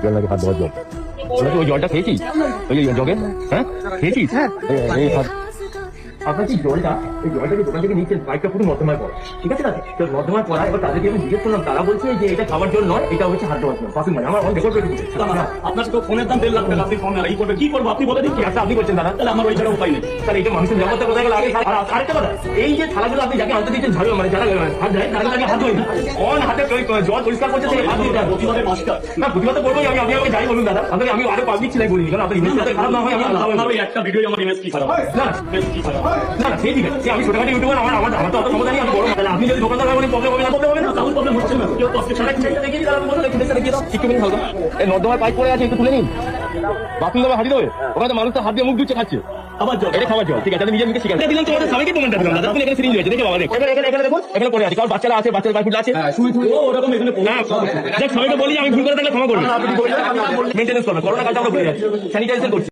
জল নাকি হাত ধোয়ার জল। ওই জলটা খেয়েছিস? ওই জগে হ্যাঁ খেয়েছিস? এই আপনার কি জলটা এই জলটা যে দোকান থেকে নিচ্ছেন পাইপটা পুরো নর্দমায় পড়ে, ঠিক আছে না? তো নর্দমায় পড়া, এবার তাদেরকে আমি জিজ্ঞেস করলাম, তারা বলছে যে এটা খাবার জল নয়, এটা হচ্ছে হাত ধোয়ার জল। পাশে মানে আমার রেকর্ড করে দিচ্ছে। আপনার তো ফোনের দাম 1.5 লাখ টাকা, আপনি ফোন এই করবেন, কি করবো আপনি বলে দিন। আচ্ছা আপনি বলছেন দাদা, তাহলে আমার ওই ছাড়া উপায় নেই। তাহলে এটা মানুষের জগতে কোথায় গেল আগে? আর আরেকটা কথা, এই যে থালাগুলো আপনি যাকে আনতে দিচ্ছেন ঝাড়ু, মানে যারা হাত দেয় তারা হাত ধোয় না, অন হাতে জল পরিষ্কার করছে সেই হাত দিয়ে প্রতিবাদের মাস্টার না। প্রতিবাদ তো করবোই আমি, আপনি আমাকে যাই বলুন দাদা, আপনাকে আমি আরো পাবলিক ছিলাই বলি, কারণ আপনার ইমেজ যাতে খারাপ না হয়। আপনার ওই একটা ভিডিও আমার ইমেজ কি খারাপ না না না সেই ঠিক আছে, আমি ছোটখাটো ইউটিউবার, আমার তো অত ক্ষমতা নেই, আমি বড়। তাহলে আপনি যদি দোকানদার হয় প্রবলেম হবে না? প্রবলেম হবে না, তেমন প্রবলেম হচ্ছে না। কেউ তো আজকে সারা দেখিয়ে তারা বলুন একটু দেখিয়ে দাও একটু হালকা। এই নর্দমার পাইপ পড়ে আছে, একটু তুলে নিন, বাথরুম দেবে হাঁটি দেবে। ওখানে তো মানুষ তো হাত দিয়ে মুখ ধুচ্ছে খাচ্ছে আবার জল, এটা খাবার জল, ঠিক আছে? নিজের মুখে শিকার দিলাম, তোমাদের সবাইকে প্রমাণটা দিলাম দাদা। আপনি এখানে সিরিঞ্জ হয়েছে, দেখে বাবা দেখো এখানে দেখুন, এখানে পড়ে আছে, কারণ বাচ্চারা আছে, বাচ্চাদের পাইপ আছে। ওরকম এখানে সবাইকে বলি আমি ভুল করে থাকলে ক্ষমা করবেন, মেনটেন্স করবেন। করোনা কালটা আমরা ভুলে যাচ্ছি, স্যানিটাইজেশন করছি।